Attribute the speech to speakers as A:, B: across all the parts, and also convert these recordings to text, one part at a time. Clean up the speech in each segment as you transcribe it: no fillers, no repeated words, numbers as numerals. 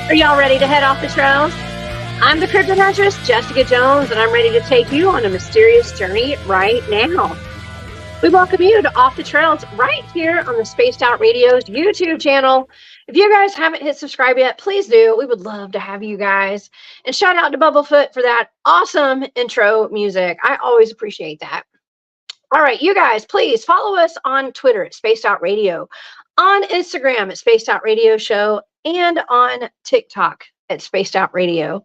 A: Are y'all ready to head off the trails? I'm the Cryptid Huntress, Jessica Jones, and I'm ready to take you on a mysterious journey right now. We welcome you to Off the Trails right here on the Spaced Out Radio's YouTube channel. If you guys haven't hit subscribe yet, please do. We would love to have you guys. And shout out to Bubblefoot for that awesome intro music. I always appreciate that. All right, you guys, please follow us on Twitter at Spaced Out Radio, on Instagram at Spaced Out Radio Show, and on TikTok at Spaced Out Radio.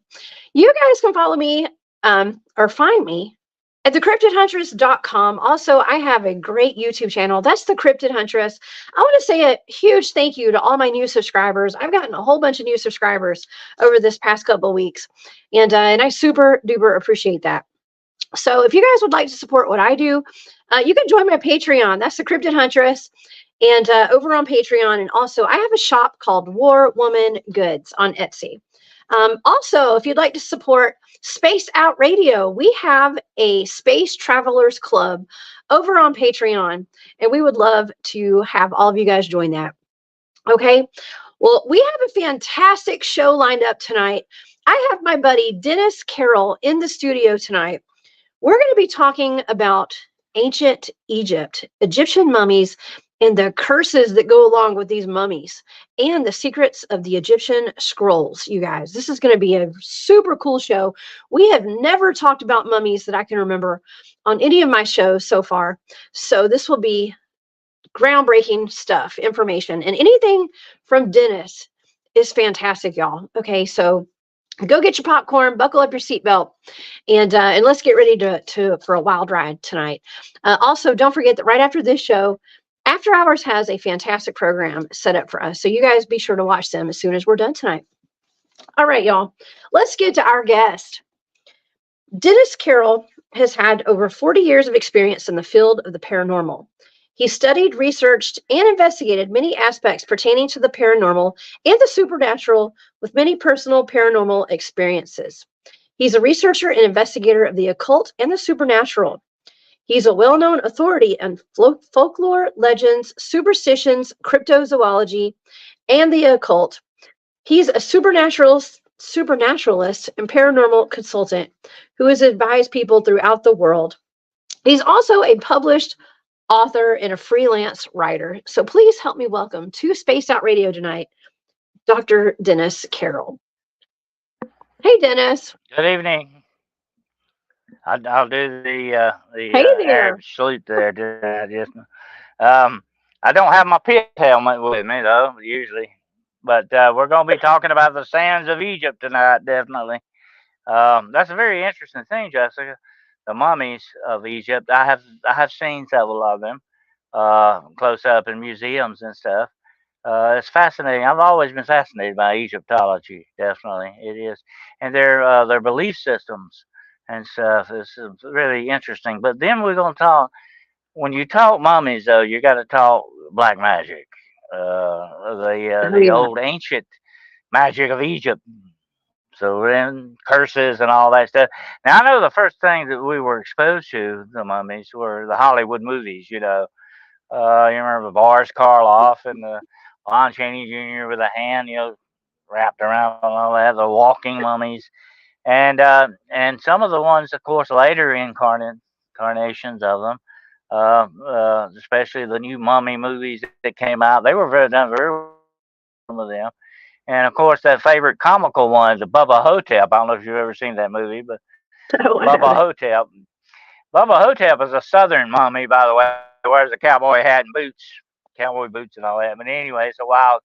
A: You guys can follow me or find me at thecryptidhuntress.com. Also, I have a great YouTube channel. That's The Cryptid Huntress. I want to say a huge thank you to all my new subscribers. I've gotten a whole bunch of new subscribers over this past couple of weeks, and I super duper appreciate that. So if you guys would like to support what I do, you can join my Patreon. That's The Cryptid Huntress. And over on Patreon, and also I have a shop called War Woman Goods on Etsy. Also, if you'd like to support Space Out Radio, we have a Space Travelers Club over on Patreon, and we would love to have all of you guys join that. Okay, well, we have a fantastic show lined up tonight. I have my buddy Dennis Carroll in the studio tonight. We're going to be talking about ancient Egypt, Egyptian mummies, and the curses that go along with these mummies, and the secrets of the Egyptian scrolls. You guys, this is going to be a super cool show. We have never talked about mummies that I can remember on any of my shows so far. So this will be groundbreaking stuff, information, and anything from Dennis is fantastic, y'all. Okay, so go get your popcorn, buckle up your seatbelt, and let's get ready for a wild ride tonight. Also, don't forget that right after this show, After Hours has a fantastic program set up for us, so you guys be sure to watch them as soon as we're done tonight. All right, y'all, let's get to our guest. Dennis Carroll has had over 40 years of experience in the field of the paranormal. He studied, researched, and investigated many aspects pertaining to the paranormal and the supernatural, with many personal paranormal experiences. He's a researcher and investigator of the occult and the supernatural. He's a well-known authority on folklore, legends, superstitions, cryptozoology, and the occult. He's a supernaturalist and paranormal consultant who has advised people throughout the world. He's also a published author and a freelance writer. So please help me welcome to Spaced Out Radio tonight, Dr. Dennis Carroll. Hey, Dennis.
B: Good evening. I'll do the
A: there.
B: salute there. I don't have my pit helmet with me though, usually, but we're going to be talking about the sands of Egypt tonight, definitely. That's a very interesting thing, Jessica. The mummies of Egypt. I have seen several of them close up in museums and stuff. It's fascinating. I've always been fascinated by Egyptology. Definitely, it is, and their belief systems and stuff is really interesting. But then we're going to talk. When you talk mummies, though, you got to talk black magic, the old ancient magic of Egypt. So then curses and all that stuff. Now I know the first thing that we were exposed to, the mummies, were the Hollywood movies. You know, you remember Boris Karloff and the Lon Chaney Jr. with a hand, wrapped around and all that. The walking mummies, and some of the ones, of course, later incarnations of them, especially the new mummy movies that came out. They were done very well, some of them. And of course, that favorite comical one, the Bubba Hotep. I don't know if you've ever seen that movie, but Bubba Hotep. Bubba Hotep is a Southern mummy, by the way. He wears a cowboy hat and cowboy boots and all that. But anyway, it's a wild,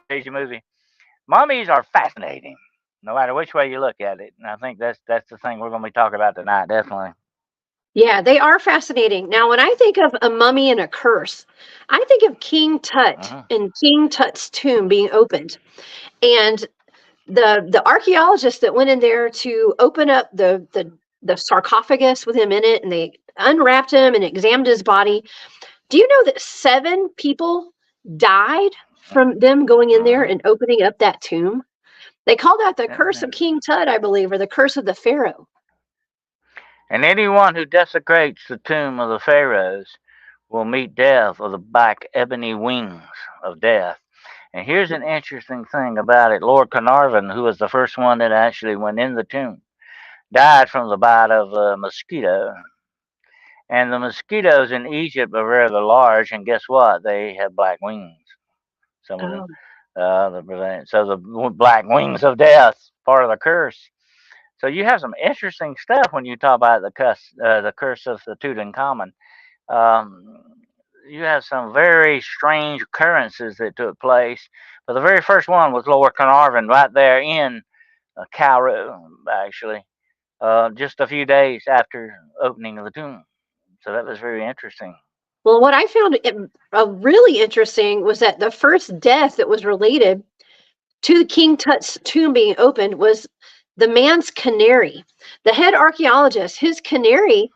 B: crazy movie. Mummies are fascinating, no matter which way you look at it. And I think that's the thing we're going to be talking about tonight, definitely.
A: Yeah, they are fascinating. Now, when I think of a mummy and a curse, I think of King Tut and King Tut's tomb being opened. And the archaeologists that went in there to open up the sarcophagus with him in it, and they unwrapped him and examined his body. Do you know that 7 people died from them going in there and opening up that tomb? They call that the curse of King Tut, I believe, or the curse of the Pharaoh.
B: And anyone who desecrates the tomb of the pharaohs will meet death of the black ebony wings of death. And here's an interesting thing about it. Lord Carnarvon, who was the first one that actually went in the tomb, died from the bite of a mosquito. And the mosquitoes in Egypt are very large, and guess what? They have black wings. Some of them.
A: Oh,
B: So the black wings of death, part of the curse. So you have some interesting stuff when you talk about the curse of the Tutankhamun. Um, you have some very strange occurrences that took place. But the very first one was Lord Carnarvon right there in Carroll, actually, just a few days after opening of the tomb. So that was very interesting.
A: well, what I found really interesting was that the first death that was related to the King Tut's tomb being opened was the man's canary. The head archaeologist, his canary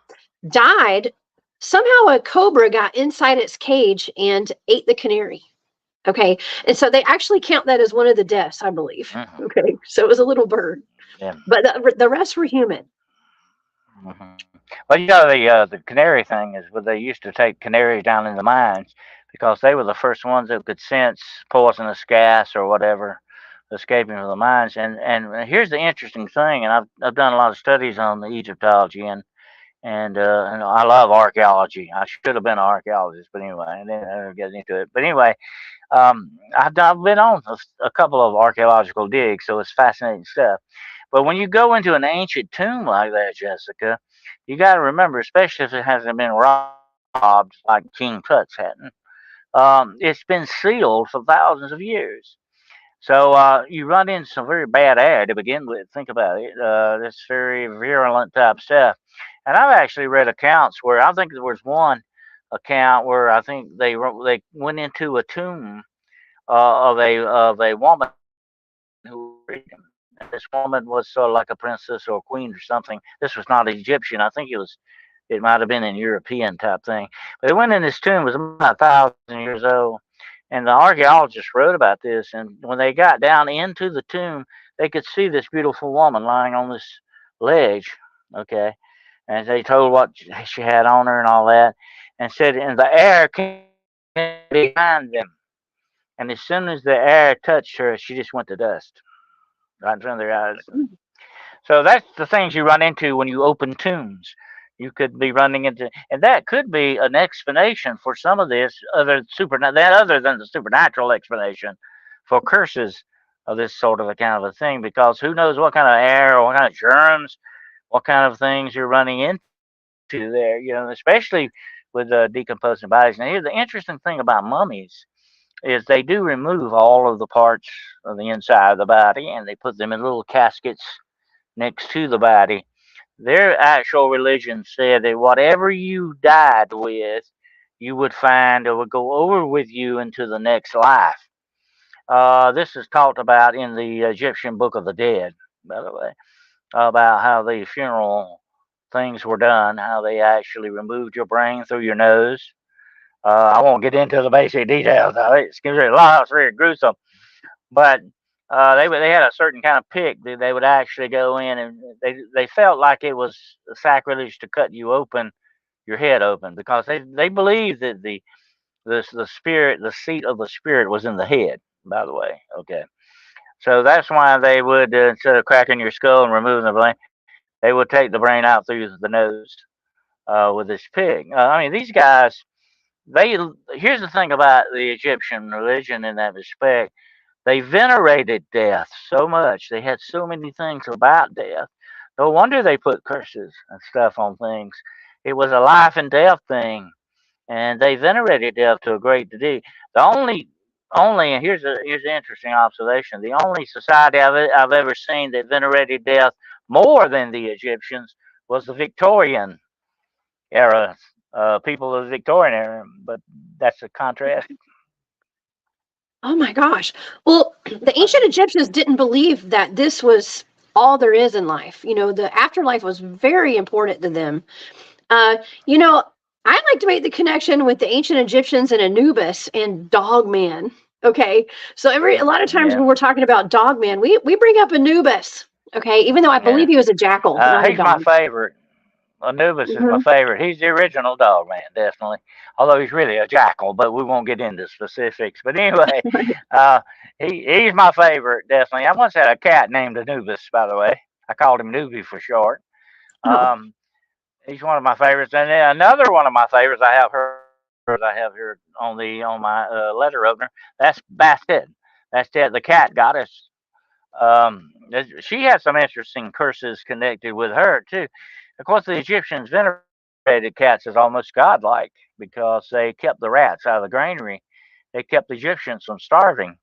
A: died. Somehow a cobra got inside its cage and ate the canary. Okay. And so they actually count that as one of the deaths, I believe.
B: Mm-hmm.
A: Okay. So it was a little bird.
B: Yeah.
A: But the rest were human.
B: Mm-hmm. Well, the canary thing is what they used to take canaries down in the mines because they were the first ones that could sense poisonous gas or whatever escaping from the mines. And here's the interesting thing, and I've done a lot of studies on the Egyptology and I love archaeology. I should have been an archaeologist, but anyway, I didn't get into it. But anyway, I've been on a couple of archaeological digs, so it's fascinating stuff. But when you go into an ancient tomb like that, Jessica, you got to remember, especially if it hasn't been robbed like King Tut's hadn't, it's been sealed for thousands of years. So you run into some very bad air to begin with. Think about it. This very virulent type stuff. And I've actually read accounts where I think there was one account where I think they went into a tomb of a woman who was reading. And this woman was sort of like a princess or a queen or something. This was not Egyptian. I think it might have been an European type thing. But they went in this tomb. It was about 1,000 years old. And the archaeologists wrote about this. And when they got down into the tomb, they could see this beautiful woman lying on this ledge. Okay. And they told what she had on her and all that. And said, and the air came behind them. And as soon as the air touched her, she just went to dust right in front of their eyes. So that's the things you run into when you open tombs. You could be running into, and that could be an explanation for some of this other than the supernatural explanation for curses of this sort of a kind of a thing. Because who knows what kind of air or what kind of germs, what kind of things you're running into there. Especially with decomposing bodies. Now, here's the interesting thing about mummies is they do remove all of the parts of the inside of the body and they put them in little caskets next to the body. Their actual religion said that whatever you died with, you would find or would go over with you into the next life. This is talked about in the Egyptian Book of the Dead, by the way, about how the funeral things were done, how they actually removed your brain through your nose. I won't get into the basic details of it. It's very long, it's very gruesome. But they had a certain kind of pick that they would actually go in and they felt like it was sacrilege to cut you open, your head open, because they believed that the spirit, the seat of the spirit was in the head. By the way, okay. So that's why they would instead of cracking your skull and removing the brain, they would take the brain out through the nose with this pig. I mean, these guys. Here's the thing about the Egyptian religion in that respect. They venerated death so much. They had so many things about death. No wonder they put curses and stuff on things. It was a life and death thing, and they venerated death to a great degree. The only and here's an interesting observation. The only society I've ever seen that venerated death more than the Egyptians was the Victorian era, people of the Victorian era, but that's a contrast.
A: Oh my gosh. Well, the ancient Egyptians didn't believe that this was all there is in life. The afterlife was very important to them. Uh, you know, I like to make the connection with the ancient Egyptians and Anubis and Dogman. Okay. So a lot of times
B: Yeah,
A: when we're talking about Dogman, we bring up Anubis. Okay. Even though I believe
B: yeah.
A: he was a jackal, not a
B: He's my
A: dog.
B: favorite. Anubis is my
A: Hmm.
B: favorite. He's the original dog man, definitely. Although he's really a jackal, but we won't get into specifics. But anyway, uh, he's my favorite, definitely. I once had a cat named Anubis, by the way. I called him Newbie for short.
A: Oh,
B: Um, he's one of my favorites, and then another one of my favorites on my letter opener. That's Bastet. Bastet, the cat goddess. She has some interesting curses connected with her too. Of course, the Egyptians venerated cats as almost godlike because they kept the rats out of the granary. They kept the Egyptians from starving.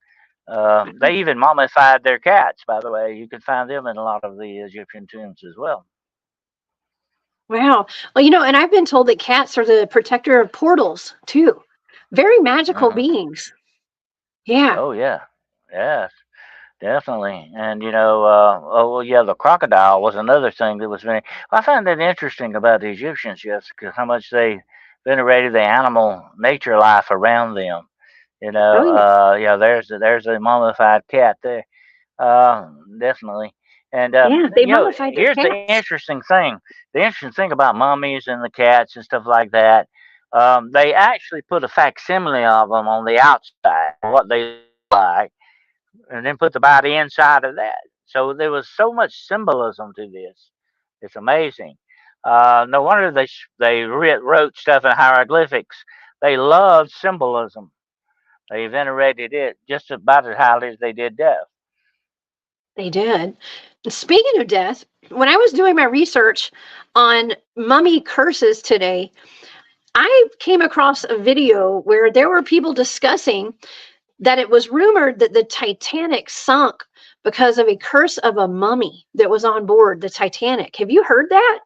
B: They even mummified their cats. By the way, you can find them in a lot of the Egyptian tombs as well.
A: wow. Well, and I've been told that cats are the protector of portals too. Very magical
B: Hmm.
A: beings. Yeah.
B: Oh yeah, yes, definitely. And oh well, yeah, the crocodile was another thing that was very. I find that interesting about the Egyptians, Jessica, how much they venerated the animal nature life around them.
A: Oh, yeah.
B: Yeah, there's a mummified cat there. Definitely. And
A: Yeah. They mummified their
B: here's the
A: cats.
B: interesting thing. The interesting thing about mummies and the cats and stuff like that. They actually put a facsimile of them on the outside, what they look like, and then put the body inside of that. So there was so much symbolism to this. It's amazing. No wonder they wrote stuff in hieroglyphics. They loved symbolism. They venerated it just about as highly as they did death.
A: They did. Speaking of death, when I was doing my research on mummy curses today, I came across a video where there were people discussing that it was rumored that the Titanic sunk because of a curse of a mummy that was on board the Titanic. Have you heard that?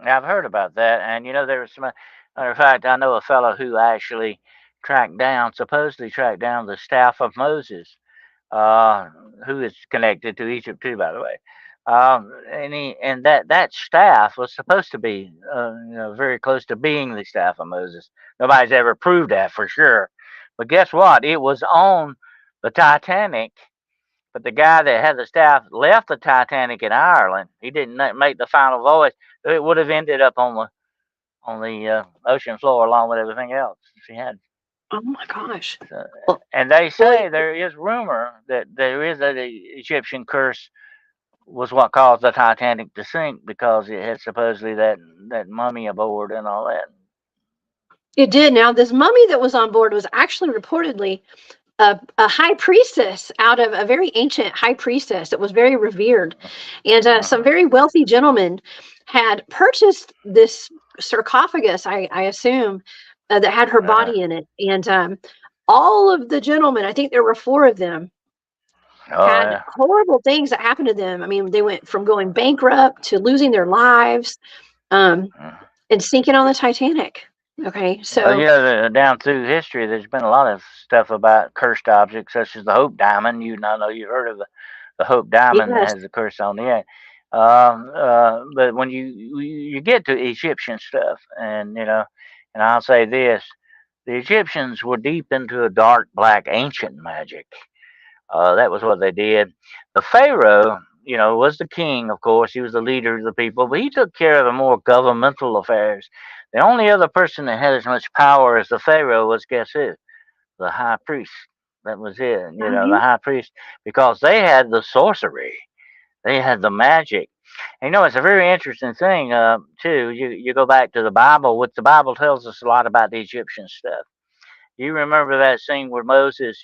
B: I've heard about that, and there was some. Matter of fact, I know a fellow who actually supposedly tracked down the staff of Moses, uh, who is connected to Egypt too, by the way. And that staff was supposed to be, very close to being the staff of Moses. Nobody's ever proved that for sure, but guess what? It was on the Titanic. But the guy that had the staff left the Titanic in Ireland. He didn't make the final voyage. It would have ended up on the ocean floor along with everything else if he had.
A: Oh my gosh.
B: So,
A: Well,
B: and they
A: well,
B: say there is rumor that there is an Egyptian curse was what caused the Titanic to sink because it had supposedly that mummy aboard and all that.
A: it did. Now, this mummy that was on board was actually reportedly a high priestess out of a very ancient high priestess that was very revered. And some
B: Uh-huh.
A: very wealthy gentlemen had purchased this sarcophagus, I assume, that had her
B: Uh-huh.
A: body in it. And all of the gentlemen, I think there were four of them,
B: Oh
A: had
B: yeah.
A: horrible things that happened to them. I mean, they went from going bankrupt to losing their lives, um,
B: Uh-huh.
A: and sinking on the Titanic. Okay,
B: Well,
A: so
B: down through history, there's been a lot of stuff about cursed objects, such as the Hope Diamond. I know you've heard of the Hope Diamond that
A: yes.
B: has a curse on the end. But when you get to Egyptian stuff, and I'll say this, the Egyptians were deep into a dark, black, ancient magic. That was what they did. The Pharaoh, was the king, of course. He was the leader of the people, but he took care of the more governmental affairs. The only other person that had as much power as the Pharaoh was, guess who? The high priest. That was it. The
A: Right.
B: high priest, because they had the sorcery, they had the magic. And, it's a very interesting thing, too. You go back to the Bible. What the Bible tells us a lot about the Egyptian stuff. You remember that scene where Moses,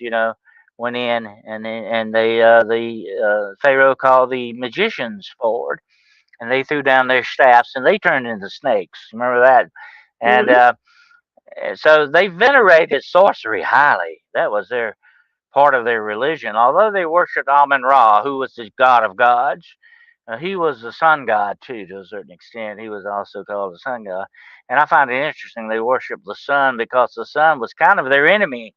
B: went in and the Pharaoh called the magicians forward, and they threw down their staffs and they turned into snakes. Remember that? And
A: Hmm.
B: so they venerated sorcery highly. That was their part of their religion. Although they worshipped Amun Ra, who was the god of gods, he was the sun god too, to a certain extent. He was also called the sun god. And I find it interesting they worshiped the sun because the sun was kind of their enemy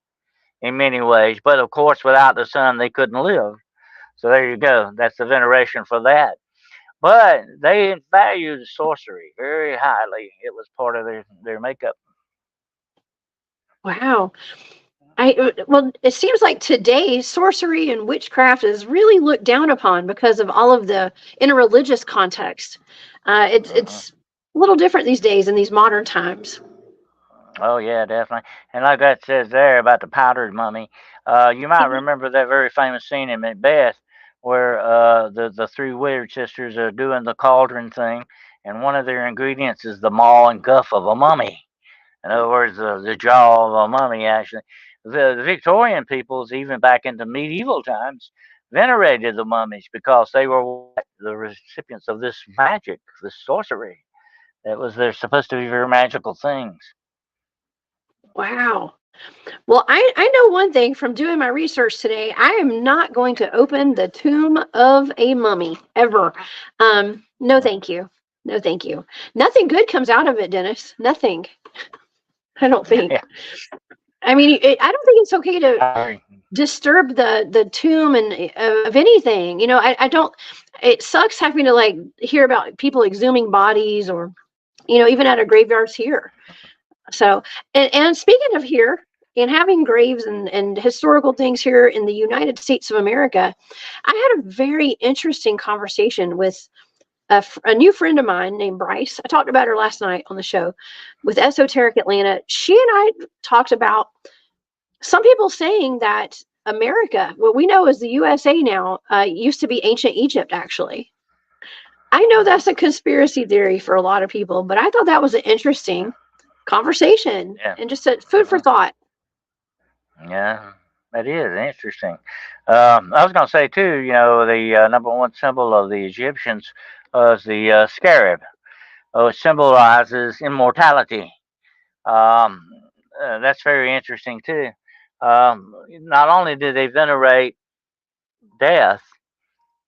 B: in many ways. But of course, without the sun, they couldn't live. So there you go. That's the veneration for that. But they valued sorcery very highly. It was part of their makeup.
A: Wow. Well, it seems like today sorcery and witchcraft is really looked down upon because of all of the interreligious context.
B: Uh-huh.
A: a little different these days in these modern times.
B: Oh yeah, definitely. And like that says there about the powdered mummy, you might
A: Mhm.
B: remember that very famous scene in Macbeth where the three weird sisters are doing the cauldron thing, and one of their ingredients is the maw and guff of a mummy. In other words, the jaw of a mummy. Actually, the Victorian peoples, even back into medieval times, venerated the mummies because they were the recipients of this magic, this sorcery. That was they're supposed to be very magical things.
A: Wow. Well, I know one thing from doing my research today. I am not going to open the tomb of a mummy ever. No, thank you. No, thank you. Nothing good comes out of it, Dennis. Nothing. I don't think.
B: Yeah,
A: I mean, I don't think it's okay to
B: I
A: disturb the tomb and of anything. I don't. It sucks having to like hear about people exhuming bodies or even at our graveyards here. So, and speaking of here and having graves and historical things here in the United States of America, I had a very interesting conversation with a new friend of mine named Bryce. I talked about her last night on the show with Esoteric Atlanta. She and I talked about some people saying that America, what we know as the USA now, used to be ancient Egypt, actually. I know that's a conspiracy theory for a lot of people, but I thought that was an interesting conversation
B: yeah.
A: and just a food for thought.
B: Yeah, that is interesting. I was going to say too, the number one symbol of the Egyptians was the scarab. Oh, it symbolizes immortality. Um, that's very interesting too. Not only did they venerate death,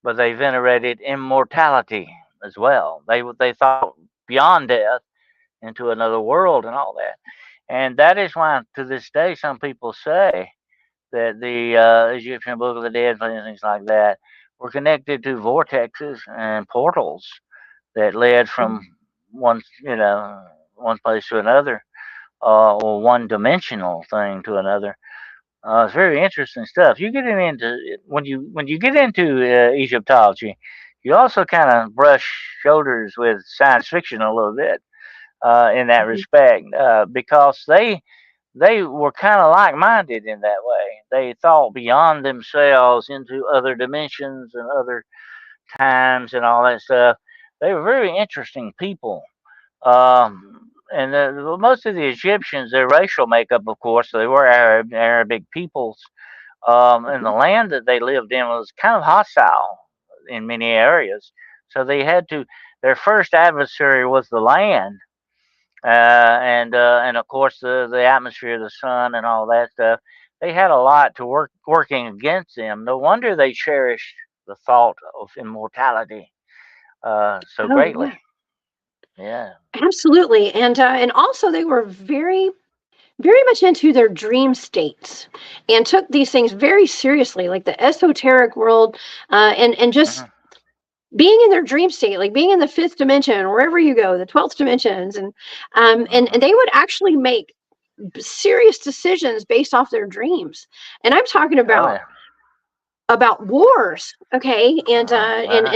B: but they venerated immortality as well. They thought beyond death into another world and all that. And that is why, to this day, some people say that the Egyptian Book of the Dead and things like that were connected to vortexes and portals that led from one, one place to another, or one dimensional thing to another. It's very interesting stuff. You get into when you get into Egyptology, you also kind of brush shoulders with science fiction a little bit in that
A: Mhm.
B: respect, because they were kind of like-minded in that way. They thought beyond themselves into other dimensions and other times and all that stuff. They were very interesting people. And most of the Egyptians, their racial makeup, of course, they were Arabic peoples. And the
A: Mhm.
B: land that they lived in was kind of hostile in many areas. So they had to. Their first adversary was the land, and of course the atmosphere, the sun, and all that stuff. They had a lot to working against them. No wonder they cherished the thought of immortality so
A: Oh yeah,
B: greatly. Yeah.
A: absolutely. And also they were very much into their dream states and took these things very seriously, like the esoteric world, and just
B: Hmm.
A: being in their dream state, like being in the fifth dimension, or wherever you go, the 12th dimensions, and
B: Hmm.
A: they would actually make serious decisions based off their dreams. And I'm talking
B: Oh yeah.
A: about wars, okay, and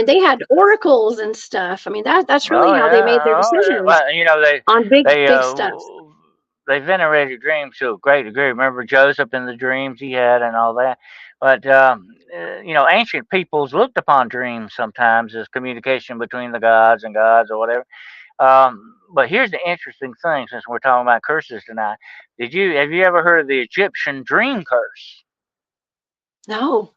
A: they had oracles and stuff. I mean, that's really
B: Oh
A: how they made their
B: yeah. Oh yeah.
A: decisions
B: Well,
A: on big
B: they
A: big stuff.
B: they venerated dreams to a great degree. Remember Joseph and the dreams he had and all that. But ancient peoples looked upon dreams sometimes as communication between the gods and gods or whatever. But here's the interesting thing, since we're talking about curses tonight. Have you ever heard of the Egyptian dream curse?
A: No.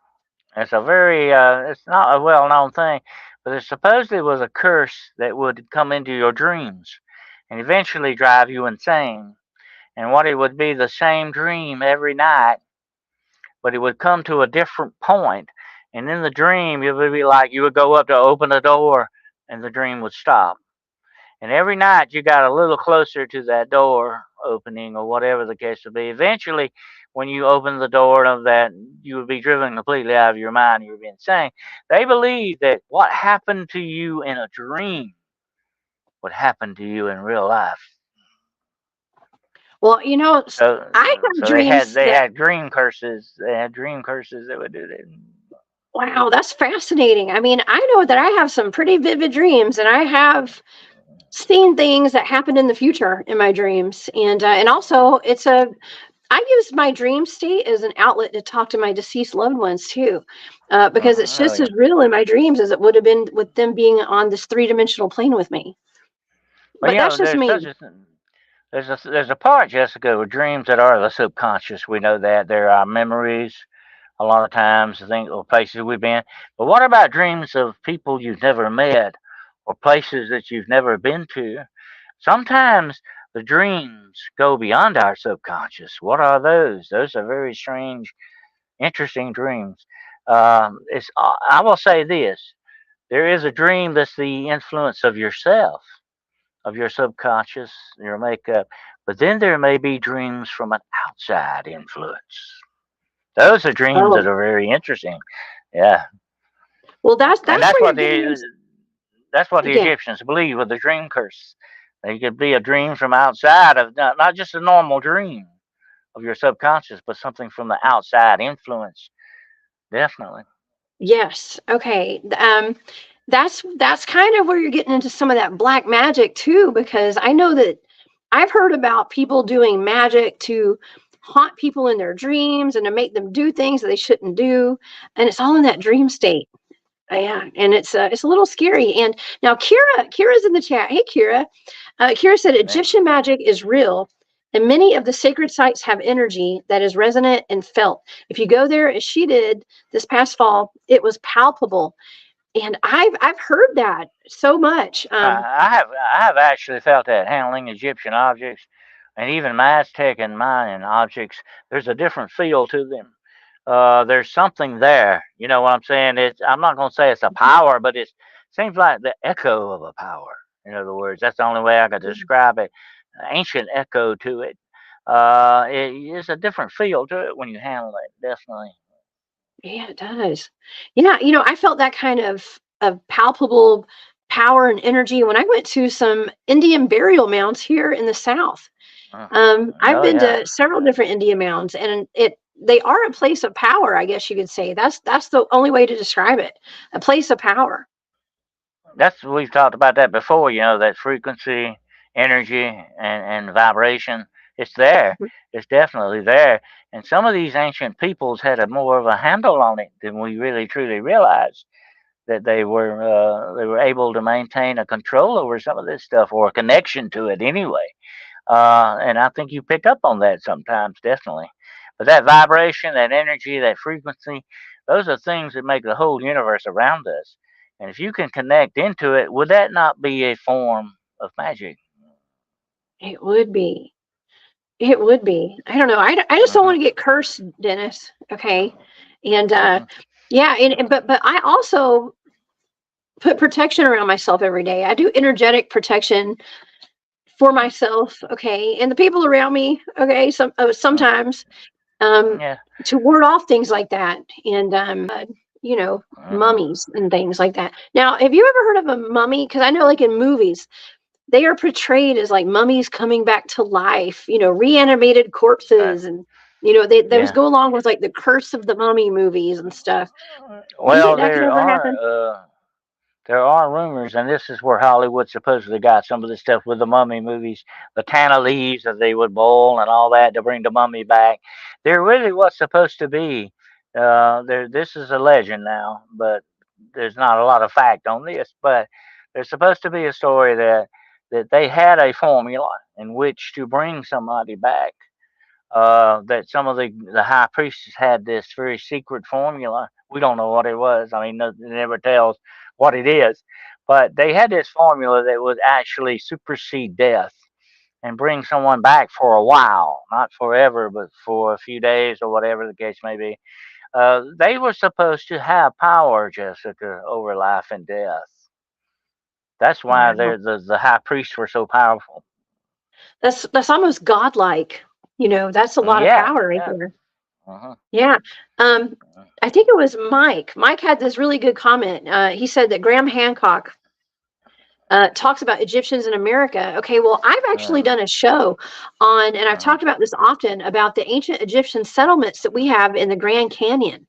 B: It's it's not a well-known thing, but it supposedly was a curse that would come into your dreams and eventually drive you insane. And what it would be the same dream every night, but it would come to a different point. And in the dream, it would be like you would go up to open a door and the dream would stop. And every night you got a little closer to that door opening or whatever the case would be. Eventually, when you open the door of that, you would be driven completely out of your mind. You would be insane. They believe that what happened to you in a dream would happen to you in real life.
A: Well, I have
B: So they had
A: dreams
B: they
A: that,
B: had dream curses. They had dream curses that would do that.
A: wow, that's fascinating. I mean, I know that I have some pretty vivid dreams, and I have seen things that happened in the future in my dreams, and also I use my dream state as an outlet to talk to my deceased loved ones too, because it's
B: Oh
A: just
B: yeah.
A: as real in my dreams as it would have been with them being on this 3-dimensional plane with me.
B: Well,
A: But that's just
B: there's
A: me.
B: such a there's a part, Jessica, with dreams that are the subconscious. We know that they're our memories. A lot of times, I think, or places we've been. But what about dreams of people you've never met, or places that you've never been to? Sometimes the dreams go beyond our subconscious. What are those? Those are very strange, interesting dreams. I will say this: there is a dream that's the influence of yourself, of your subconscious, your makeup. But then there may be dreams from an outside influence. Those are dreams that
A: Oh,
B: are very interesting. Yeah,
A: well, that's
B: and
A: where you're getting into.
B: that's what the
A: Yeah,
B: Egyptians believed with the dream curse. They could be a dream from outside of not just a normal dream of your subconscious, but something from the outside influence. Definitely.
A: yes, okay. That's kind of where you're getting into some of that black magic too, because I know that I've heard about people doing magic to haunt people in their dreams and to make them do things that they shouldn't do, and it's all in that dream state. Yeah, and it's a little scary. And now Kira's in the chat. Hey, Kira. Kira said Egyptian magic is real, and many of the sacred sites have energy that is resonant and felt. If you go there, as she did this past fall, it was palpable. And I've heard that so much.
B: I have actually felt that handling Egyptian objects and even Aztec and Mayan objects. There's a different feel to them. There's something there. You know what I'm saying? I'm not going to say it's a power, but it seems like the echo of a power. In other words, that's the only way I could describe it. Ancient echo to it. It's a different feel to it when you handle it. Definitely.
A: Yeah, it does. Yeah, I felt that kind of palpable power and energy when I went to some Indian burial mounds here in the South.
B: Uh,
A: I've
B: oh
A: been
B: yeah.
A: to several different Indian mounds, and they are a place of power, I guess you could say. That's the only way to describe it. A place of power.
B: That's we've talked about that before. You know that frequency, energy, and vibration. It's there. It's definitely there. And some of these ancient peoples had a more of a handle on it than we really truly realized. That they were able to maintain a control over some of this stuff or a connection to it anyway. And I think you pick up on that sometimes, definitely. But that vibration, that energy, that frequency, those are things that make the whole universe around us. And if you can connect into it, would that not be a form of magic?
A: It would be. It would be. I don't know. I just don't
B: Hmm.
A: want to get cursed, Dennis. Okay. And
B: Hmm.
A: yeah, but I also put protection around myself every day. I do energetic protection for myself, okay, and the people around me, okay, sometimes
B: Yeah.
A: to ward off things like that, and you know,
B: Hmm.
A: mummies and things like that. Now, have you ever heard of a mummy? Because I know, like in movies, they are portrayed as like mummies coming back to life, reanimated corpses, and those
B: Yeah.
A: go along with like the Curse of the Mummy movies and stuff. You think
B: Well,
A: that could ever happen?
B: there are rumors, and this is where Hollywood supposedly got some of this stuff with the mummy movies, the tanna leaves that they would boil and all that to bring the mummy back. There really was supposed to be. This is a legend now, but there's not a lot of fact on this. But there's supposed to be a story that they had a formula in which to bring somebody back, that some of the high priests had this very secret formula. We don't know what it was. I mean, it never tells what it is, but they had this formula that would actually supersede death and bring someone back for a while, not forever, but for a few days or whatever the case may be. They were supposed to have power, Jessica, over life and death. That's why
A: Wow,
B: the high priests were so powerful.
A: that's almost godlike. That's a lot of
B: Yeah,
A: power right
B: yeah.
A: there.
B: Uh-huh.
A: Yeah. Um, I think it was Mike. Mike had this really good comment. He said that Graham Hancock talks about Egyptians in America. Okay, well, I've actually
B: Uh,
A: done a show on, and I've
B: uh,
A: talked about this often, about the ancient Egyptian settlements that we have in the Grand Canyon.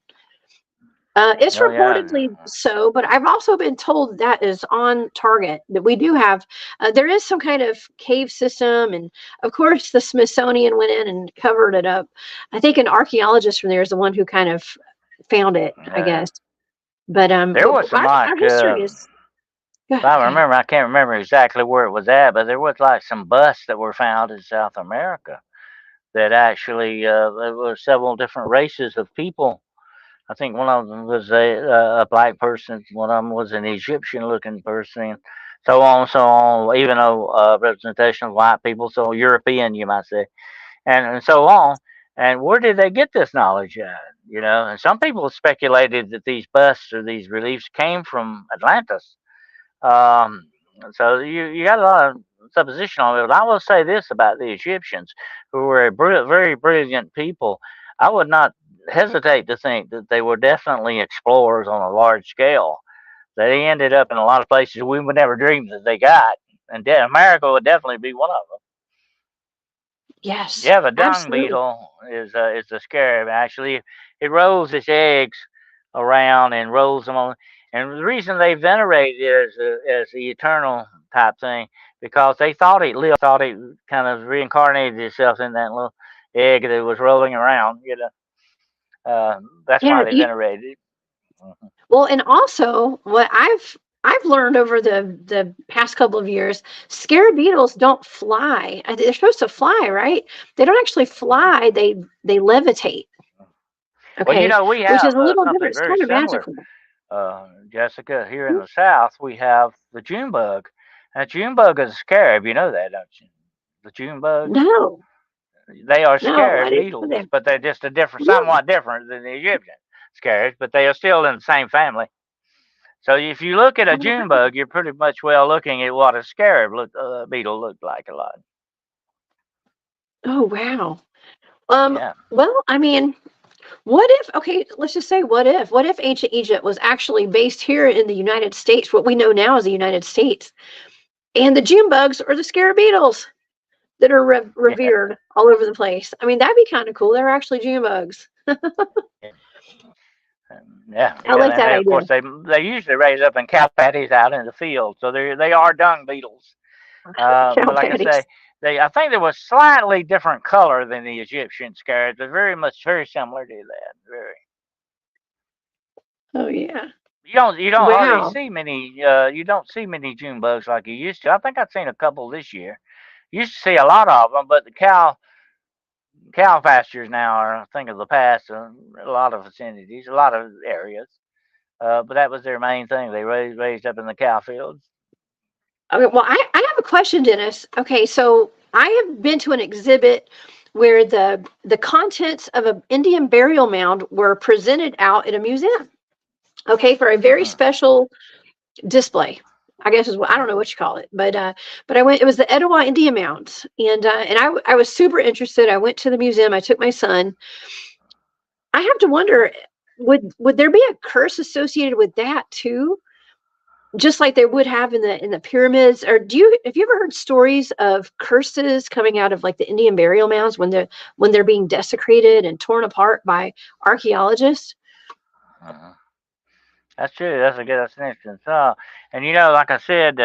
A: It's
B: Oh yeah.
A: reportedly so, but I've also been told that is on target. That we do have, there is some kind of cave system, and of course the Smithsonian went in and covered it up. I think an archaeologist from there is the one who kind of found it, I
B: Yeah.
A: guess. But
B: There was some
A: our
B: like
A: history is.
B: if I remember, I can't remember exactly where it was at, but there was like some busts that were found in South America that actually there were several different races of people. I think one of them was a black person, one of them was an Egyptian-looking person, so on. Even though representation of white people, so European, you might say, and so on. And where did they get this knowledge at? You know, and some people speculated that these busts or these reliefs came from Atlantis. Um, so you got a lot of supposition on it. But I will say this about the Egyptians, who were very brilliant people. I would not hesitate to think that they were definitely explorers on a large scale. They ended up in a lot of places we would never dream that they got, and America would definitely be one of them.
A: Yes,
B: Yeah, the dung
A: absolutely.
B: beetle is a scarab. Actually, it rolls its eggs around and rolls them on. And the reason they venerate it as the eternal type thing because they thought it lived, thought it kind of reincarnated itself in that little egg that was rolling around. You know, that's why
A: Yeah.
B: they venerated it. Mhm.
A: Well, and also what I've learned over the past couple of years, scarab beetles don't fly. They're supposed to fly, right? They don't actually fly. They levitate.
B: Well, you
A: Okay,
B: know, we
A: which is
B: have
A: a little different.
B: something
A: It's
B: very
A: kind of
B: similar,
A: magical.
B: Jessica. Here in the South, we have the June bug. Now, June bug is a scarab. You know that, don't you? The June bugs.
A: No,
B: They are
A: no, I
B: scarab
A: didn't know
B: beetles,
A: that.
B: but they're just a different,
A: Really?
B: somewhat different than the Egyptian scarabs, but they are still in the same family. So if you look at a
A: Oh,
B: June
A: wow.
B: bug, you're pretty much well looking at what a scarab beetle looked like a lot.
A: Oh, wow.
B: Yeah.
A: Well, I mean, what if, okay, let's just say, what if ancient Egypt was actually based here in the United States, what we know now as the United States, and the June bugs are the scarab beetles that are
B: Yeah.
A: revered all over the place. I mean, that'd be kind of cool. They're actually June bugs.
B: Yeah. Yeah,
A: I
B: yeah,
A: like
B: and
A: that
B: they of
A: idea.
B: course they usually raise up in cow patties out in the field, so they are dung beetles.
A: Cow
B: But like I say,
A: patties.
B: I think they were slightly different color than the Egyptian scarabs, but very similar to that. Very.
A: Oh yeah.
B: You don't hardly
A: Wow.
B: see many you don't see many June bugs like you used to. I think I've seen a couple this year. Used to see a lot of them, but the cow pastures now are a thing of the past. A lot of vicinities, a lot of areas. But that was their main thing. They raised up in the cow fields.
A: Okay, well, I have a question, Dennis. Okay, so I have been to an exhibit where the contents of an Indian burial mound were presented out at a museum. Okay, for a very
B: Hmm.
A: special display. I guess is what I don't know what you call it, but I went. It was the Etowah Indian Mounds, and I was super interested. I went to the museum. I took my son. I have to wonder, would there be a curse associated with that too? Just like they would have in the pyramids, or have you ever heard stories of curses coming out of like the Indian burial mounds when they're being desecrated and torn apart by archaeologists?
B: Uh-huh. That's true. That's an interesting thought. And like I said,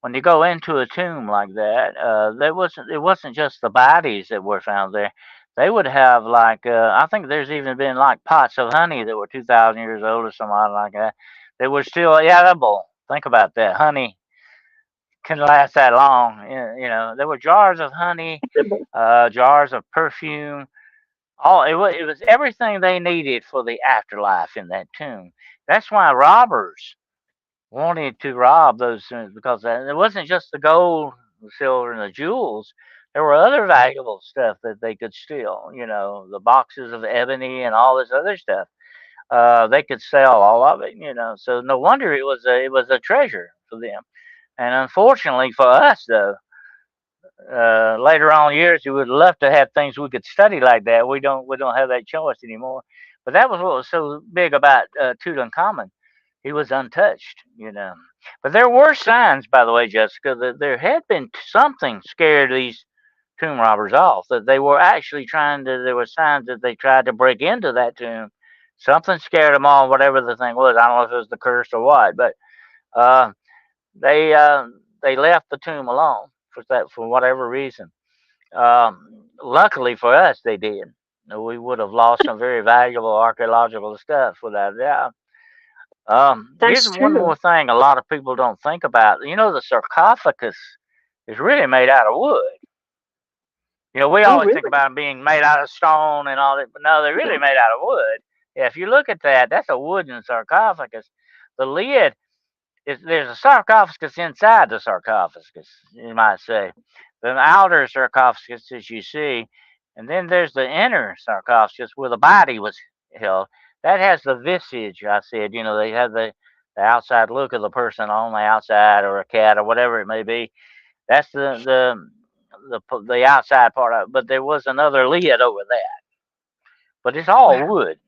B: when you go into a tomb like that, it wasn't just the bodies that were found there. They would have like I think there's even been like pots of honey that were 2,000 years old or something like that. They were still edible. Think about that. Honey can last that long. There were jars of honey, jars of perfume. It was everything they needed for the afterlife in that tomb. That's why robbers wanted to rob those things because it wasn't just the gold, the silver, and the jewels. There were other valuable stuff that they could steal. The boxes of ebony and all this other stuff. They could sell all of it. So no wonder it was a treasure for them. And unfortunately for us, though, later on years, we would love to have things we could study like that. We don't have that choice anymore. But that was what was so big about Tutankhamun. He was untouched. But there were signs, by the way, Jessica, that there had been something scared these tomb robbers off. That they were actually trying to. There were signs that they tried to break into that tomb Something scared them all, whatever the thing was. I don't know if it was the curse or what, but uh, they uh, they left the tomb alone for whatever reason. Luckily for us, they did. We would have lost some very valuable archaeological stuff without a doubt. Here's
A: That's
B: one
A: true.
B: more thing a lot of people don't think about. You know, the sarcophagus is really made out of wood. You know, we
A: Oh,
B: always think
A: really?
B: about them being made out of stone and all that, but no, they're really
A: Yeah.
B: made out of wood. Yeah, if you look at that, that's a wooden sarcophagus. The lid there's a sarcophagus inside the sarcophagus, you might say. The outer sarcophagus, as you see, and then there's the inner sarcophagus where the body was held. That has the visage. I said, you know, they have the outside look of the person on the outside, or a cat, or whatever it may be. That's the outside part of it. But there was another lid over that. But it's all
A: Wow.
B: wood,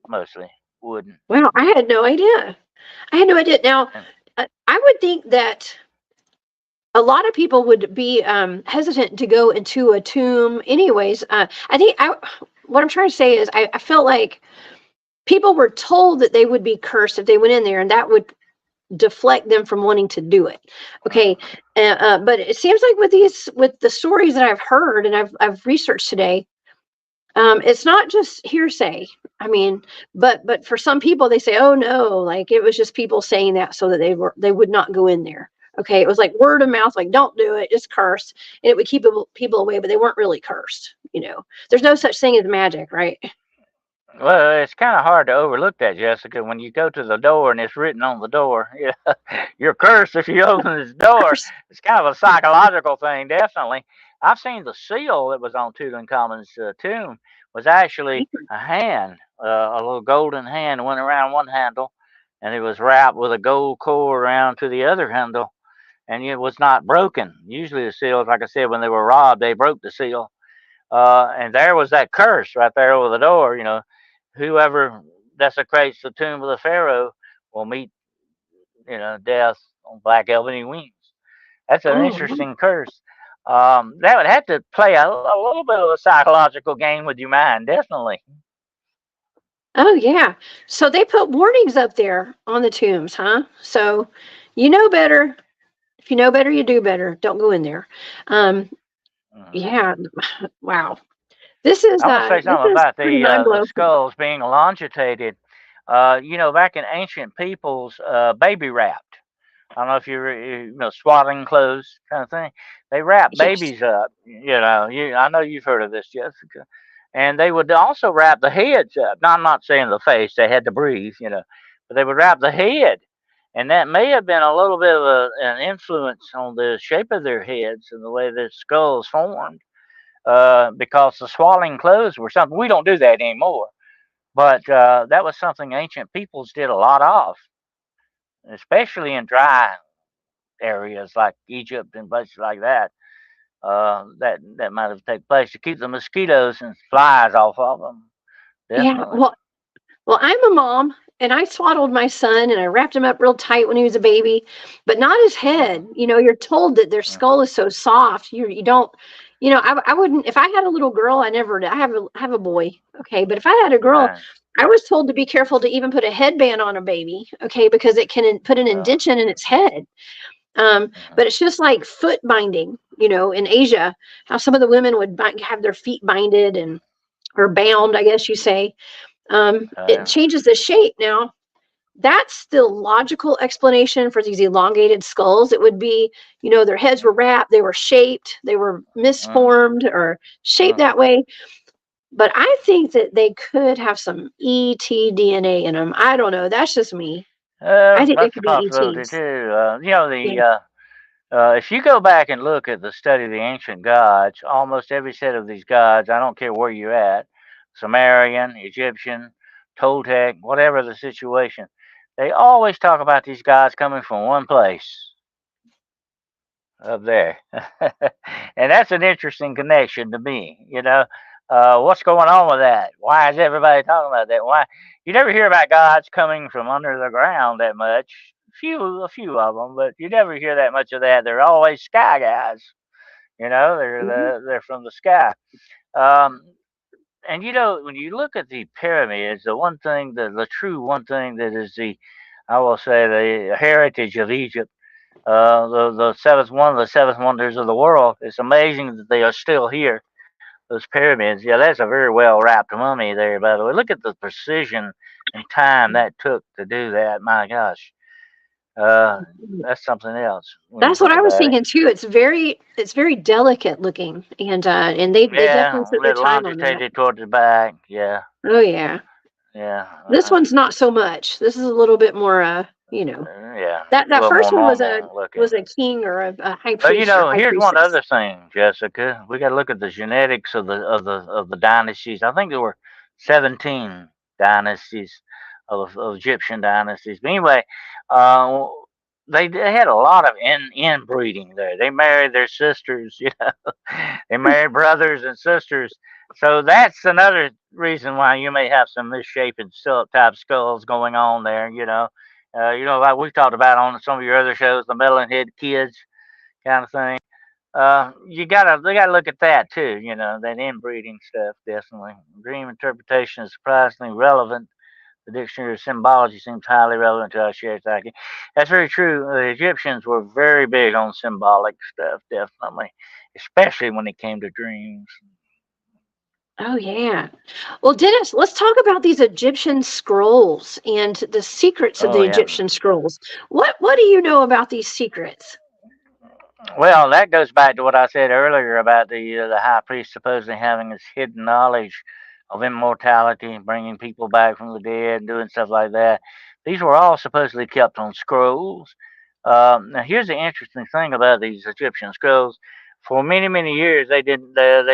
B: mostly wooden.
A: Wow. I had no idea. I had no idea. Now,
B: And,
A: I would think that a lot of people would be hesitant to go into a tomb anyways. I think what I'm trying to say is I felt like people were told that they would be cursed if they went in there, and that would deflect them from wanting to do it. Okay. But it seems like with the stories that I've heard and I've researched today, it's not just hearsay. I mean, but for some people, they say, "Oh no, like it was just people saying that so that they would not go in there." Okay, it was like word of mouth, like don't do it, just curse, and it would keep people away, but they weren't really cursed. There's no such thing as magic, right?
B: well, it's kind of hard to overlook that, Jessica. When you go to the door and it's written on the door, yeah, you're cursed if you open this door.
A: Curse.
B: It's kind of a psychological thing, definitely. I've seen the seal that was on Tutankhamun's tomb was actually a hand, a little golden hand went around one handle, and it was wrapped with a gold core around to the other handle, and it was not broken. Usually the seals, like I said, when they were robbed, they broke the seal. And there was that curse right there over the door. You know, whoever desecrates the tomb of the pharaoh will meet, you know, death on black ebony wings. That's an
A: Oh, wow.
B: interesting curse. That would have to play a little bit of a psychological game with your mind, definitely.
A: Oh yeah. So they put warnings up there on the tombs, huh? So you know better. If you know better, you do better. Don't go in there. Um,
B: Mm.
A: yeah. Wow. This is
B: I want to say
A: this
B: something
A: is
B: about
A: pretty mind
B: the
A: blowing.
B: skulls being longitated. You know, back in ancient peoples, baby wrapped. I don't know if you know, swaddling clothes kind of thing. They wrap
A: Yes.
B: babies up. You know, I know you've heard of this, Jessica. And they would also wrap the heads up. Now, I'm not saying the face; they had to breathe, you know, but they would wrap the head, and that may have been a little bit of an influence on the shape of their heads and the way their skulls formed. Because the swaddling clothes were something we don't do that anymore, but that was something ancient peoples did a lot of, especially in dry areas like Egypt and places like that. That might have taken place to keep the mosquitoes and flies off of them.
A: Yeah.
B: Definitely.
A: Well, I'm a mom, and I swaddled my son, and I wrapped him up real tight when he was a baby, but not his
B: Mm,
A: head. You're told that their
B: mm,
A: skull is so soft. You don't. I wouldn't. If I had a little girl, I never. I have a boy. Okay, but if I had a girl,
B: right.
A: I was told to be careful to even put a headband on a baby. Okay, because it can put an
B: Uh,
A: indention in its head.
B: mhm,
A: But it's just like foot binding. In Asia, how some of the women would have their feet binded and or bound, I guess you say. It
B: uh,
A: changes the shape. Now, that's the logical explanation for these elongated skulls. It would be, their heads were wrapped, they were shaped, they were
B: mm,
A: misformed or shaped
B: mm.
A: that way. But I think that they could have some ET DNA in them. I don't know. That's just me. I think they
B: That's a
A: could be
B: possibility
A: ETs.
B: too. You know,
A: Yeah.
B: if you go back and look at the study of the ancient gods, almost every set of these gods, I don't care where you're at, Sumerian, Egyptian, Toltec, whatever the situation, they always talk about these gods coming from one place up there. And that's an interesting connection to me, you know. What's going on with that? Why is everybody talking about that? Why you never hear about gods coming from under the ground that much? A few of them, but you never hear that much of that. They're always sky guys, you know.
A: Mhm.
B: They're from the sky. Um, And when you look at the pyramids, the true one thing that is I will say, the heritage of Egypt, one of the seventh wonders of the world. It's amazing that they are still here. Those pyramids, yeah, that's a very well wrapped mummy there. By the way, look at the precision and time that took to do that. My gosh, uh, that's something else when you
A: That's what
B: think
A: I was
B: about it.
A: thinking too. It's very delicate looking, and they definitely
B: Yeah, a
A: took their
B: little
A: time on that.
B: longitated towards the back. Yeah,
A: Oh yeah.
B: yeah,
A: This one's not so much. This is a little bit more,
B: yeah. A
A: that
B: little more
A: first one
B: normal looking.
A: was a king or a high
B: But
A: priest or high
B: here's one
A: priestess.
B: other thing, Jessica. We got to look at the genetics of the dynasties. I think there were 17 dynasties of Egyptian dynasties. But anyway, uh, they had a lot of inbreeding there. They married their sisters. They married brothers and sisters. So that's another reason why you may have some misshapen type skulls going on there. Like we talked about on some of your other shows, the metal head kids kind of thing. They gotta look at that too. That inbreeding stuff definitely. Dream interpretation is surprisingly relevant. The dictionary of symbology seems highly relevant to our shared psyche. That's very true. The Egyptians were very big on symbolic stuff, definitely, especially when it came to dreams.
A: Oh yeah. Well, Dennis, let's talk about these Egyptian scrolls and the secrets of
B: Oh
A: the
B: yeah.
A: Egyptian scrolls. What do you know about these secrets?
B: Well, that goes back to what I said earlier about the high priest supposedly having this hidden knowledge of immortality, bringing people back from the dead, doing stuff like that. These were all supposedly kept on scrolls. Now, here's the interesting thing about these Egyptian scrolls. For many, many years, they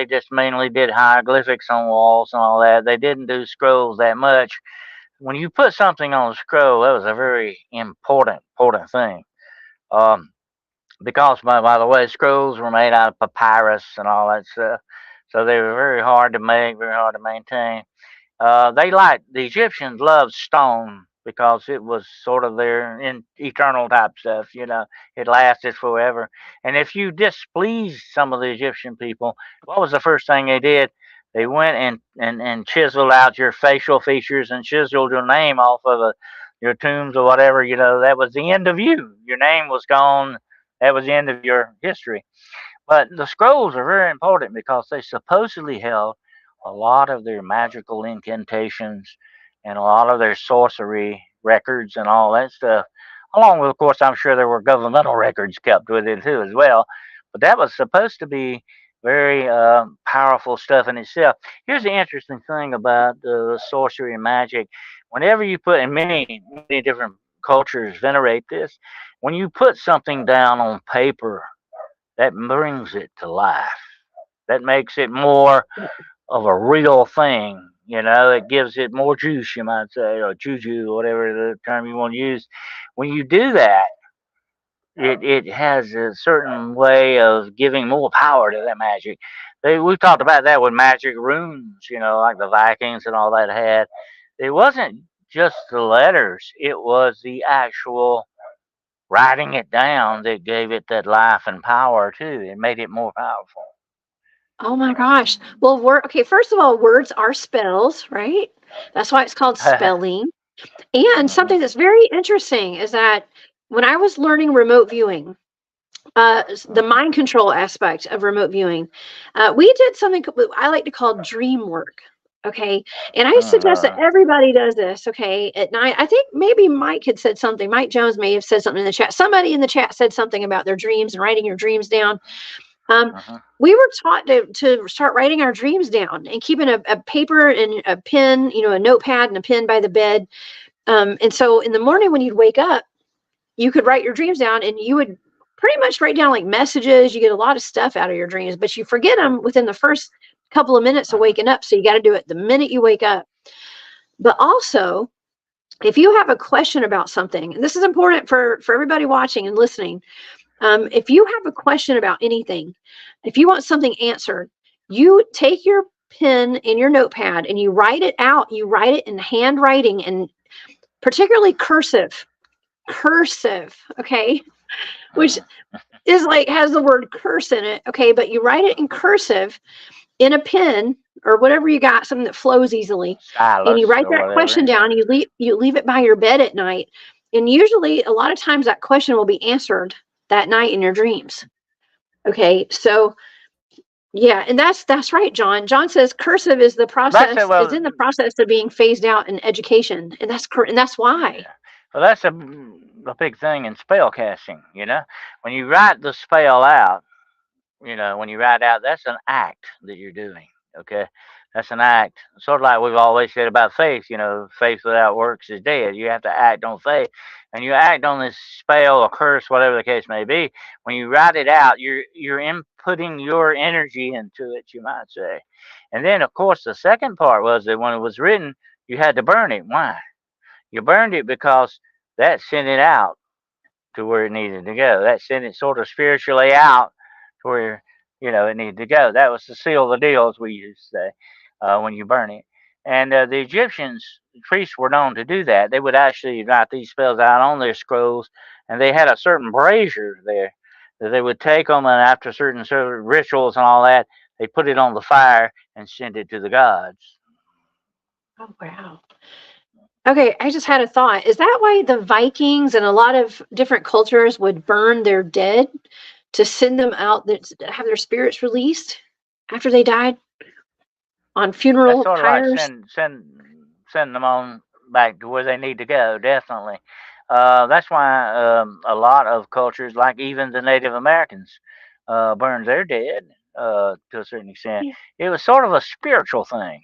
B: just mainly did hieroglyphics on walls and all that. They didn't do scrolls that much. When you put something on a scroll, that was a very important thing. Um, because by the way, scrolls were made out of papyrus and all that stuff, so they were very hard to make, very hard to maintain. The Egyptians loved stone because it was sort of their eternal type stuff. It lasted forever. And if you displeased some of the Egyptian people, what was the first thing they did? They went and chiseled out your facial features and chiseled your name off of your tombs or whatever. That was the end of you. Your name was gone. That was the end of your history. But the scrolls are very important because they supposedly held a lot of their magical incantations and a lot of their sorcery records and all that stuff. Along with, of course, I'm sure there were governmental records kept with it too as well. But that was supposed to be very powerful stuff in itself. Here's the interesting thing about the sorcery and magic. Whenever you put, and many different cultures venerate this, when you put something down on paper, that brings it to life. That makes it more of a real thing. It gives it more juice, you might say, or juju, whatever the term you want to use. When you do that, it has a certain way of giving more power to that magic. We talked about that with magic runes, like the Vikings and all that had. It wasn't just the letters, it was the actual writing it down that gave it that life and power too. It made it more powerful.
A: Oh my gosh. Well, okay, first of all, words are spells, right? That's why it's called spelling. And
B: Mhm,
A: something that's very interesting is that when I was learning remote viewing, the
B: mhm,
A: mind control aspect of remote viewing, we did something I like to call dream work. Okay. And I suggest that
B: uh,
A: everybody does this. Okay. At night, I think maybe Mike had said something. Mike Jones may have said something in the chat. Somebody in the chat said something about their dreams and writing your dreams down. Um,
B: mhm,
A: we were taught to start writing our dreams down and keeping a paper and a pen, a notepad and a pen by the bed. And so in the morning when you'd wake up, you could write your dreams down and you would pretty much write down like messages. You get a lot of stuff out of your dreams, but you forget them within the first couple of minutes of
B: mhm.
A: waking up. So you got to do it the minute you wake up. But also, if you have a question about something, and this is important for everybody watching and listening, if you have a question about anything, if you want something answered, you take your pen and your notepad and you write it out. You write it in handwriting and particularly cursive, okay, which is like has the word curse in it, okay, but you write it in cursive in a pen or whatever you got, something that flows easily, and you
B: Stylus
A: write
B: or
A: that question
B: whatever.
A: down. You leave it by your bed at night, and usually a lot of times that question will be answered that night in your dreams. Okay, so yeah, and that's right, John. John says cursive is
B: That's it.
A: is
B: Well,
A: in the process of being phased out in education, and that's why.
B: yeah. Well, that's a big thing in spell casting. You know, when you write the spell out, when you write out, that's an act that you're doing. Okay, that's an act. Sort of like we've always said about faith. Faith without works is dead. You have to act on faith, and you act on this spell or curse, whatever the case may be. When you write it out, you're inputting your energy into it. You might say, and then of course the second part was that when it was written, you had to burn it. Why? You burned it because that sent it out to where it needed to go. That sent it sort of spiritually out to where it needed to go. That was the seal of the deal, as we used to say, when you burn it. And the Egyptians, priests were known to do that. They would actually write these spells out on their scrolls, and they had a certain brazier there that they would take them, and after certain sort of rituals and all that, they put it on the fire and send it to the gods.
A: Oh wow. Okay, I just had a thought. Is that why the Vikings and a lot of different cultures would burn their dead to send them out, that have their spirits released after they died on
B: That's
A: funeral
B: sort of like
A: pyres?
B: send them on back to where they need to go. Definitely. That's why a lot of cultures, like even the Native Americans, burned their dead to a certain extent.
A: Yeah.
B: It was sort of a spiritual thing.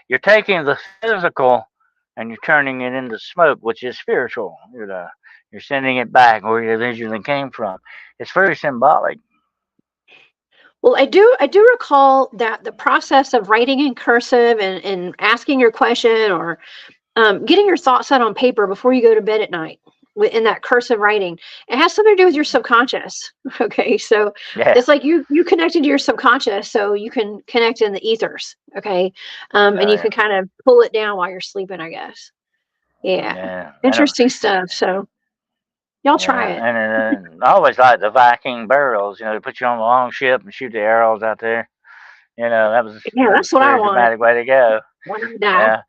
B: You're taking the physical and you're turning it into smoke, which is spiritual. You're sending it back where it originally came from. It's very symbolic.
A: Well, I do recall that the process of writing in cursive and asking your question, or getting your thoughts out on paper before you go to bed at night in that cursive writing, it has something to do with your subconscious. Okay, so
B: Yeah.
A: it's like you connected to your subconscious, so you can connect in the ethers. Okay, and
B: Oh
A: you
B: yeah.
A: can kind of pull it down while you're sleeping, I guess. Yeah,
B: Yeah.
A: interesting stuff. So y'all try
B: Yeah,
A: it.
B: and I always liked the Viking burials. They put you on the long ship and shoot the arrows out there. That was
A: Yeah,
B: that was
A: that's
B: a
A: what I
B: very
A: want
B: dramatic way to go.
A: when I die.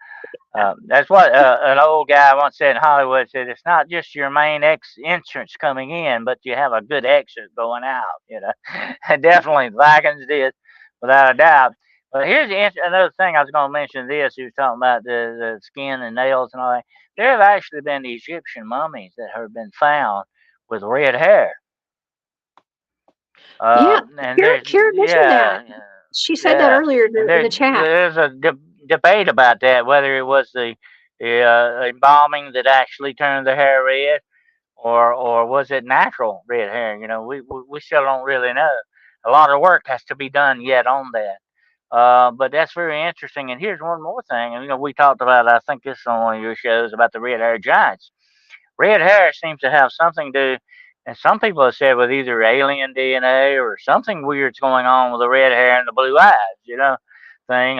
B: Yeah, that's what an old guy once said in Hollywood. Said it's not just your main entrance coming in, but you have a good exit going out. And definitely the Vikings did, without a doubt. But here's another thing I was going to mention. This he was talking about the skin and nails and all that. There have actually been Egyptian mummies that have been found with red hair.
A: Yeah,
B: And there's
A: Kara mentioned
B: yeah,
A: that.
B: yeah,
A: She said that
B: yeah,
A: earlier
B: and
A: in the chat.
B: there's a debate about that, whether it was the embalming that actually turned the hair red, or was it natural red hair? We still don't really know. A lot of work has to be done yet on that. But that's very interesting. And here's one more thing. And we talked about, I think this is on one of your shows, about the red hair giants. Red hair seems to have something to, and some people have said with either alien DNA or something weird's going on with the red hair and the blue eyes, thing.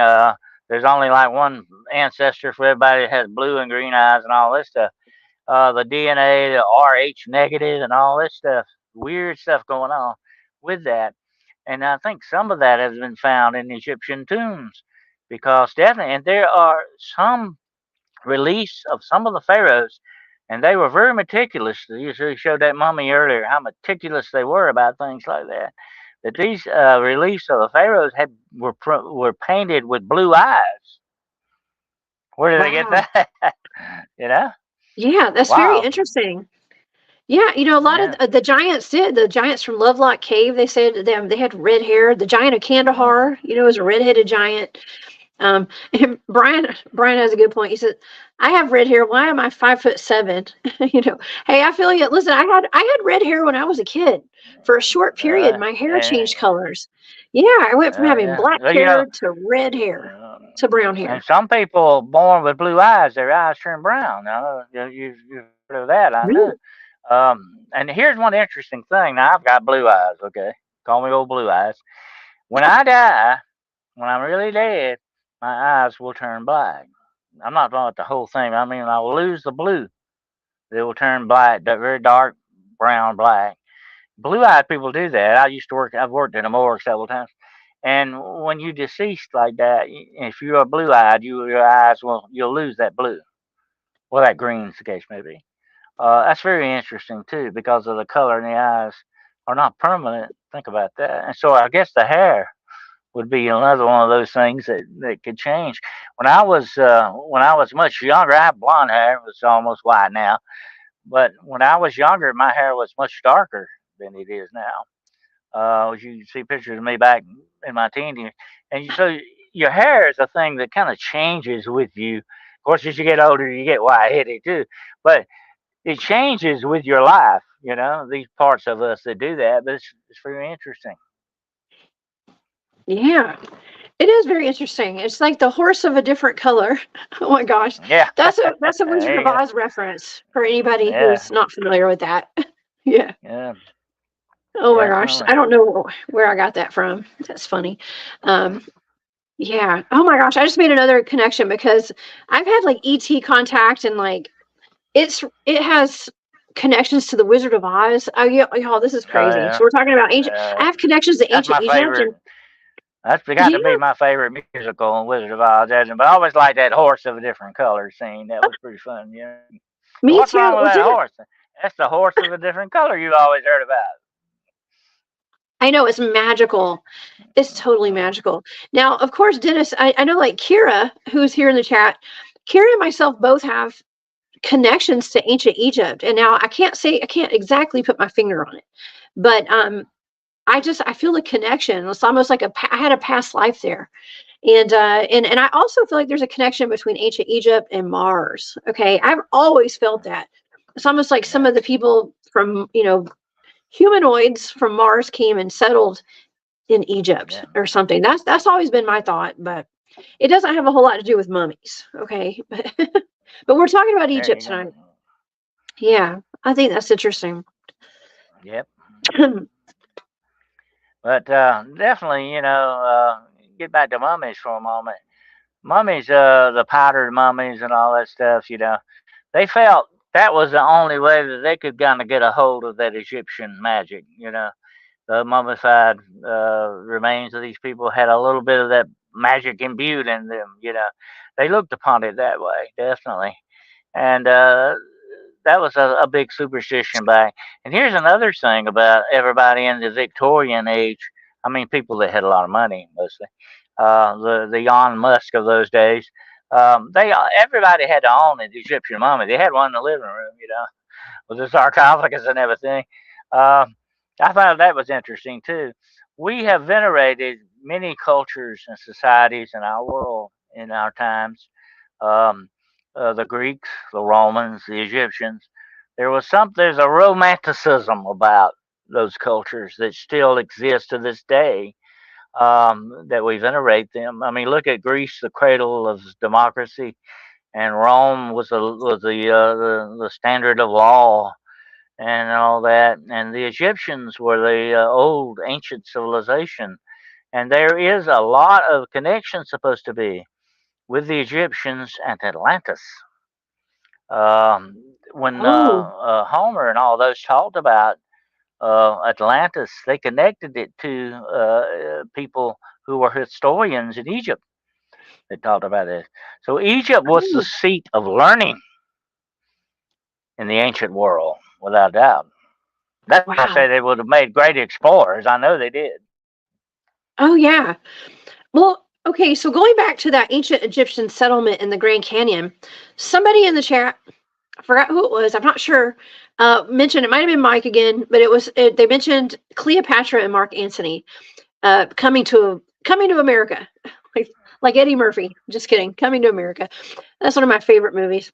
B: There's only like one ancestor for everybody that has blue and green eyes and all this stuff. The DNA, the Rh negative, and all this stuff, weird stuff going on with that. And I think some of that has been found in Egyptian tombs, because definitely, and there are some release of some of the pharaohs, and they were very meticulous. You showed that mummy earlier how meticulous they were about things like that. That these reliefs of the pharaohs were painted with blue eyes. Where did they get
A: Wow.
B: that? you know,
A: Yeah, that's very
B: wow.
A: interesting. Yeah, a lot
B: Yeah.
A: of the giants did. The giants from Lovelock Cave, they said them they had red hair. The giant of
B: Mm.
A: Kandahar, was a red-headed giant. And Brian has a good point. He said, "I have red hair. Why am I 5'7"?" Hey, I feel you. Listen, I had red hair when I was a kid. For a short period, my hair
B: Yeah.
A: changed colors. Yeah, I went from having
B: Yeah.
A: black
B: Well,
A: hair to red hair
B: uh,
A: to brown
B: and
A: hair.
B: some people born with blue eyes, their eyes turn brown. You've heard of that, I know.
A: Really?
B: And here's one interesting thing. Now, I've got blue eyes, okay? Call me old blue eyes. When I die, when I'm really dead, my eyes will turn black. I'm not talking about the whole thing. I mean, I will lose the blue. They will turn black, very dark brown, black. Blue eyed people do that. I've worked in a morgue several times. And when you deceased like that, if you are blue-eyed, your eyes you'll lose that blue, or that green, as the case may be. That's very interesting too, because of the color in the eyes are not permanent. Think about that. And so I guess the hair would be another one of those things that could change. When I was much younger, I have blonde hair. It's almost white now. But when I was younger, my hair was much darker than it is now. You see pictures of me back in my teen years, and so your hair is a thing that kind of changes with you. Of course, as you get older, you get white-headed too, but it changes with your life. You know, these parts of us that do that, but it's very interesting.
A: Yeah. It is very interesting. It's like the horse of a different color. Oh my gosh.
B: Yeah,
A: That's a Wizard
B: there
A: of
B: you go.
A: Oz reference for anybody
B: Yeah,
A: who's not familiar with that. Yeah.
B: yeah,
A: Oh my gosh.
B: definitely.
A: I don't know where I got that from. That's funny. Um, yeah. Oh my gosh. I just made another connection because I've had like ET contact and like it has connections to the Wizard of Oz. Oh yeah, y'all, this is
B: Oh
A: crazy.
B: yeah,
A: So we're talking about ancient. I
B: uh,
A: have connections to
B: that's
A: ancient
B: my
A: Egypt
B: favorite.
A: and
B: That's got
A: yeah,
B: to be my favorite musical in Wizard of Oz, but I always liked that horse of a different color scene. That was pretty fun. Yeah.
A: me
B: What's
A: too.
B: wrong with
A: Well,
B: that
A: didn't
B: horse? That's the horse of a different color you always heard about.
A: I know it's magical. It's totally
B: Uh-huh.
A: magical. Now, of course, Dennis, I know like Kira, who's here in the chat, Kira and myself both have connections to ancient Egypt. And now I can't exactly put my finger on it, but I feel the connection. It's almost like I had a past life there. And I also feel like there's a connection between ancient Egypt and Mars. Okay. I've always felt that. It's almost like some
B: Yeah,
A: of the people from, humanoids from Mars came and settled in Egypt
B: yeah,
A: or something. That's always been my thought, but it doesn't have a whole lot to do with mummies, okay? But we're talking about
B: there
A: Egypt
B: you go.
A: tonight. Yeah, I think that's interesting.
B: Yep. But definitely, get back to mummies for a moment. Mummies, the powdered mummies and all that stuff, they felt that was the only way that they could kind of get a hold of that Egyptian magic. The mummified remains of these people had a little bit of that magic imbued in them. They looked upon it that way, definitely, and that was a big superstition back. And here's another thing about everybody in the Victorian age. I mean, people that had a lot of money mostly. The Elon Musk of those days. Everybody had to own an Egyptian mummy. They had one in the living room, with the sarcophagus and everything. Um, I found that was interesting too. We have venerated many cultures and societies in our world in our times. Um, the Greeks, the Romans, the Egyptians. There's a romanticism about those cultures that still exist to this day, that we venerate them. I mean, look at Greece, the cradle of democracy, and Rome was the standard of law and all that. And the Egyptians were the old ancient civilization, and there is a lot of connection supposed to be with the Egyptians and Atlantis. When
A: Oh,
B: Homer and all those talked about Atlantis, they connected it to people who were historians in Egypt that talked about this. So Egypt was the
A: oh,
B: seat of learning in the ancient world, without doubt. That's why I say
A: wow.
B: they would have made great explorers. I know they did.
A: Oh, yeah. Well, okay, so going back to that ancient Egyptian settlement in the Grand Canyon, somebody in the chat, I forgot who it was, I'm not sure, mentioned, it might have been Mike again, but they mentioned Cleopatra and Mark Antony coming to America. like like Eddie Murphy. Just kidding. Coming to America. That's one of my favorite movies.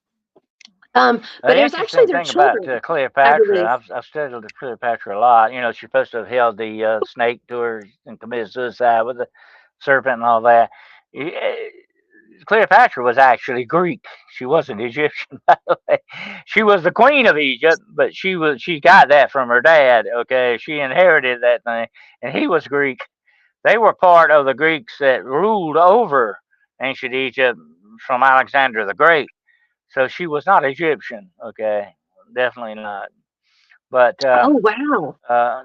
A: But
B: The
A: it was actually
B: interesting
A: their
B: thing about
A: children, I
B: Cleopatra,
A: believe.
B: I've studied Cleopatra a lot. She's supposed to have held the snake to her and committed suicide with the serpent and all that. Cleopatra was actually Greek. She wasn't Egyptian, by the way. She was the queen of Egypt, but she got that from her dad. Okay, she inherited that thing, and he was Greek. They were part of the Greeks that ruled over ancient Egypt from Alexander the Great. So she was not Egyptian. Okay, definitely not. But
A: Oh wow.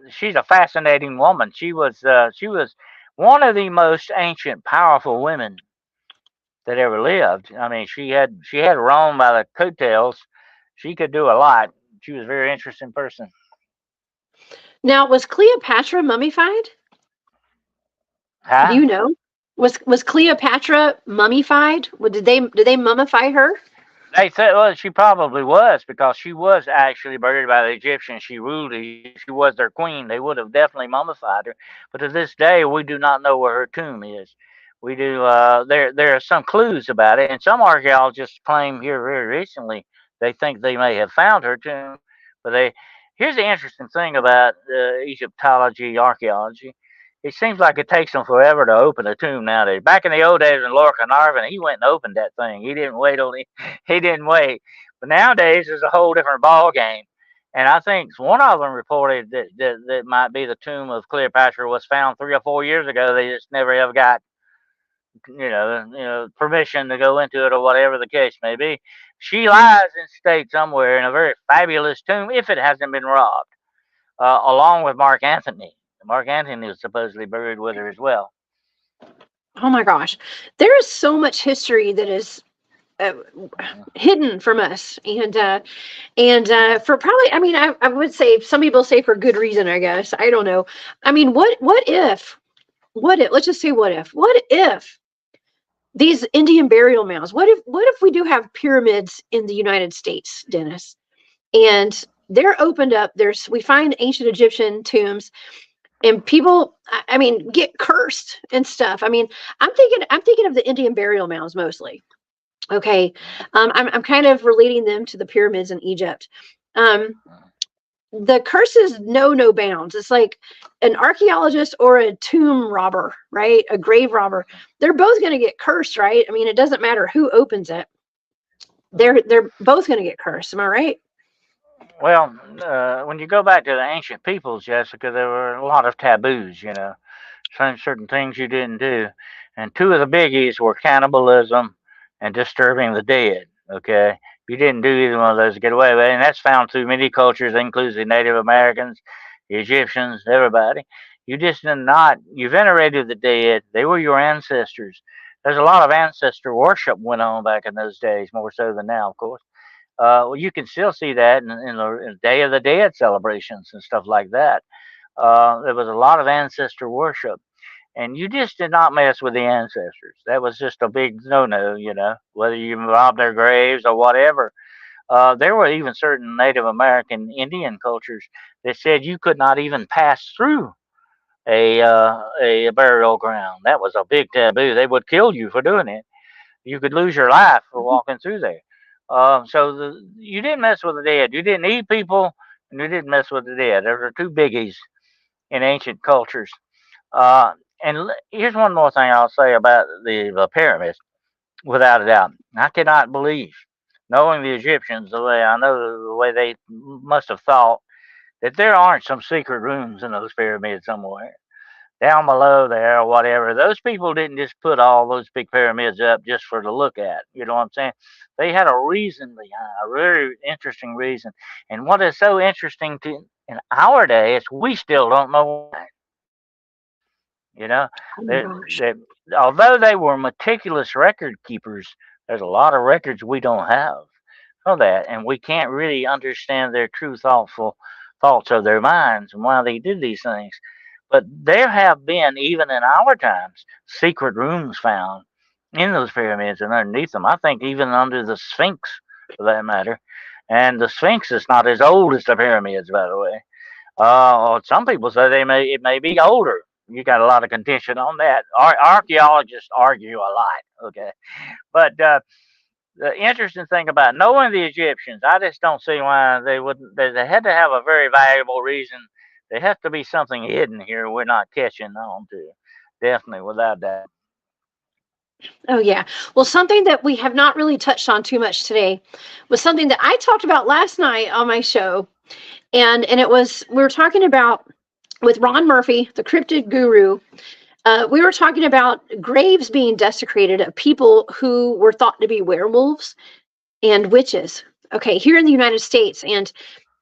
B: she's a fascinating woman. She was one of the most ancient, powerful women that ever lived. I mean, she had Rome by the coattails. She could do a lot. She was a very interesting person.
A: Now, was Cleopatra mummified? Do
B: Huh?
A: you know? Was Cleopatra mummified? Did they mummify her?
B: They said, well, she probably was because she was actually buried by the Egyptians. She ruled. She was their queen. They would have definitely mummified her. But to this day, we do not know where her tomb is. We do. There are some clues about it, and some archaeologists claim here very recently they think they may have found her tomb. But they here's the interesting thing about Egyptology archaeology. It seems like it takes them forever to open a tomb nowadays. Back in the old days, in Lord Carnarvon, he went and opened that thing. He didn't wait on it. He didn't wait. But nowadays, there's a whole different ball game. And I think one of them reported that might be the tomb of Cleopatra was found 3 or 4 years ago. They just never ever got, permission to go into it or whatever the case may be. She lies in state somewhere in a very fabulous tomb, if it hasn't been robbed, along with Mark Antony. Mark Antony was supposedly buried with her as well.
A: Oh my gosh, there is so much history that is hidden from us, and for probably, I mean, I would say some people say for good reason. I guess I don't know. I mean, what if? Let's just say what if these Indian burial mounds? What if we do have pyramids in the United States, Dennis? And they're opened up. We find ancient Egyptian tombs, and people, I mean, get cursed and stuff. I mean, I'm thinking of the Indian burial mounds mostly. Okay, I'm kind of relating them to the pyramids in Egypt. The curses know no bounds. It's like an archaeologist or a tomb robber, right? A grave robber. They're both going to get cursed, right? I mean, it doesn't matter who opens it. They're both going to get cursed. Am I right?
B: Well, when you go back to the ancient peoples, Jessica, there were a lot of taboos, certain things you didn't do. And two of the biggies were cannibalism and disturbing the dead, okay? You didn't do either one of those to get away with it. And that's found through many cultures, including the Native Americans, the Egyptians, everybody. You just did not, you venerated the dead. They were your ancestors. There's a lot of ancestor worship went on back in those days, more so than now, of course. Well, you can still see that in Day of the Dead celebrations and stuff like that. There was a lot of ancestor worship, and you just did not mess with the ancestors. That was just a big no-no, whether you robbed their graves or whatever. There were even certain Native American Indian cultures that said you could not even pass through a burial ground. That was a big taboo. They would kill you for doing it. You could lose your life for walking through there. You didn't mess with the dead. You didn't eat people, and you didn't mess with the dead. Those are two biggies in ancient cultures. Here's one more thing I'll say about the pyramids, without a doubt. I cannot believe, knowing the Egyptians the way I know, the way they must have thought, that there aren't some secret rooms in those pyramids somewhere down below there or whatever. Those people didn't just put all those big pyramids up just for to look at. You know what I'm saying? They had a reason behind, a very interesting reason. And what is so interesting in our day is we still don't know why. You know,
A: Oh my
B: they,
A: gosh.
B: they, although they were meticulous record keepers, there's a lot of records we don't have of that, and we can't really understand their true thoughtful thoughts of their minds and why they did these things. But there have been, even in our times, secret rooms found in those pyramids and underneath them. I think even under the Sphinx, for that matter. And the Sphinx is not as old as the pyramids, by the way. Some people say it may be older. You got a lot of contention on that. Archaeologists argue a lot. Okay, but the interesting thing about knowing the Egyptians, I just don't see why they wouldn't. They had to have a very valuable reason. There has to be something hidden here we're not catching on to. Definitely, without that.
A: Oh yeah. Well, something that we have not really touched on too much today was something that I talked about last night on my show, and we were talking about with Ron Murphy, the cryptid guru. We were talking about graves being desecrated of people who were thought to be werewolves and witches. Okay, here in the United States, and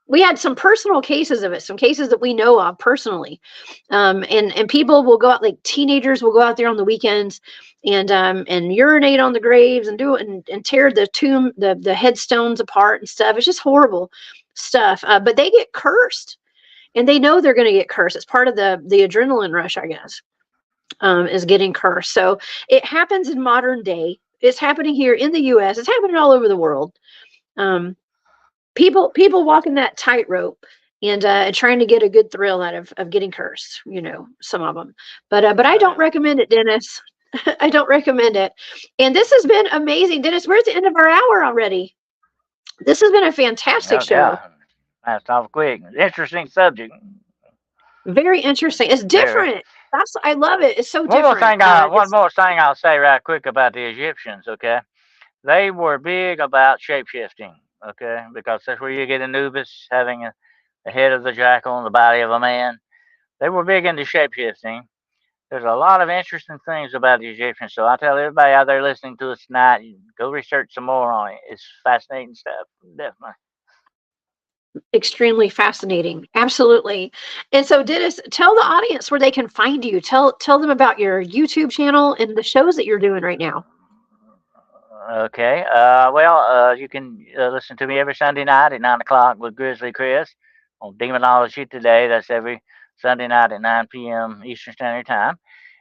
A: we had some personal cases of it, some cases that we know of personally. And people will go out, like teenagers will go out there on the weekends and urinate on the graves and do it and tear the tomb, the headstones apart and stuff. It's just horrible stuff. But they get cursed, and they know they're going to get cursed. It's part of the adrenaline rush, I guess, is getting cursed. So it happens in modern day. It's happening here in the U.S. It's happening all over the world. People walking that tightrope and trying to get a good thrill out of getting cursed, you know, some of them. But I don't recommend it, Dennis. I don't recommend it. And this has been amazing, Dennis. We're at the end of our hour already. This has been a fantastic show.
B: Yeah, that's off quick. Interesting subject.
A: Very interesting. It's different. I love it. It's so different.
B: One more thing I'll say right quick about the Egyptians. Okay, they were big about shapeshifting. Okay, because that's where you get Anubis having the head of the jackal and the body of a man. They were big into shapeshifting. There's a lot of interesting things about the Egyptians. So I tell everybody out there listening to us tonight, go research some more on it. It's fascinating stuff, definitely.
A: Extremely fascinating. Absolutely. And so, Dennis, tell the audience where they can find you. Tell them about your YouTube channel and the shows that you're doing right now.
B: Okay. You can listen to me every Sunday night at 9 o'clock with Grizzly Chris on Demonology Today. That's every Sunday night at 9 p.m. Eastern Standard Time.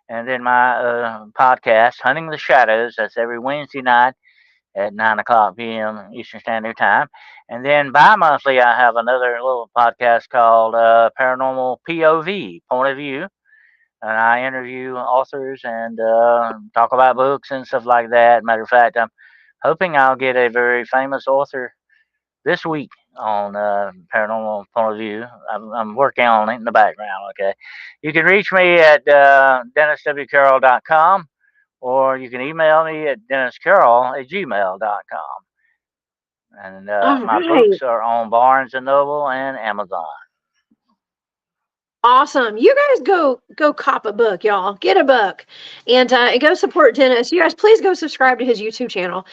B: And then my podcast, Hunting the Shadows, that's every Wednesday night at 9 o'clock p.m. Eastern Standard Time. And then bi-monthly, I have another little podcast called Paranormal POV, Point of View. And I interview authors and talk about books and stuff like that. Matter of fact, I'm hoping I'll get a very famous author this week on Paranormal Point of View. I'm working on it in the background, okay? You can reach me at DennisWCarroll.com, or you can email me at DennisCarroll@gmail.com. And my books are on Barnes & Noble and Amazon.
A: Awesome. You guys go cop a book, y'all. Get a book and go support Dennis. You guys, please go subscribe to his YouTube channel.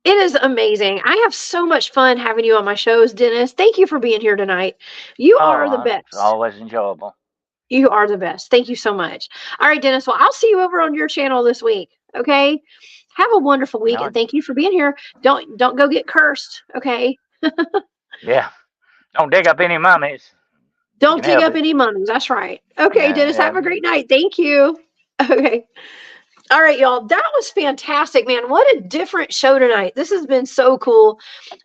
A: It is amazing. I have so much fun having you on my shows, Dennis. Thank you for being here tonight. You are the best.
B: It's always enjoyable.
A: You are the best. Thank you so much. All right, Dennis. Well, I'll see you over on your channel this week. Okay. Have a wonderful week, and thank you for being here. Don't go get cursed. Okay.
B: Yeah. Don't dig up any mummies.
A: Don't dig up any mummies. That's right. Okay, Dennis, have a great night. Thank you. Okay. All right, y'all. That was fantastic, man. What a different show tonight. This has been so cool.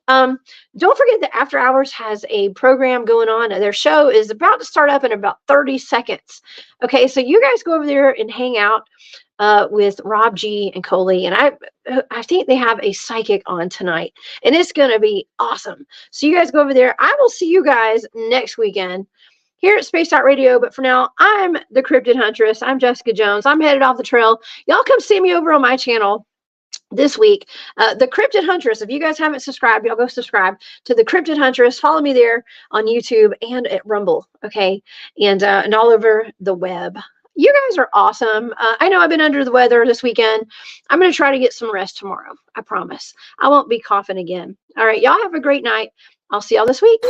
A: Don't forget that After Hours has a program going on. Their show is about to start up in about 30 seconds. Okay, so you guys go over there and hang out with Rob G and Coley. And I think they have a psychic on tonight. And it's going to be awesome. So you guys go over there. I will see you guys next weekend here at Spaced Out Radio. But for now, I'm the Cryptid Huntress. I'm Jessica Jones. I'm headed off the trail. Y'all come see me over on my channel this week. The Cryptid Huntress. If you guys haven't subscribed, y'all go subscribe to the Cryptid Huntress. Follow me there on YouTube and at Rumble. Okay. And all over the web. You guys are awesome. I know I've been under the weather this weekend. I'm going to try to get some rest tomorrow. I promise. I won't be coughing again. All right. Y'all have a great night. I'll see y'all this week.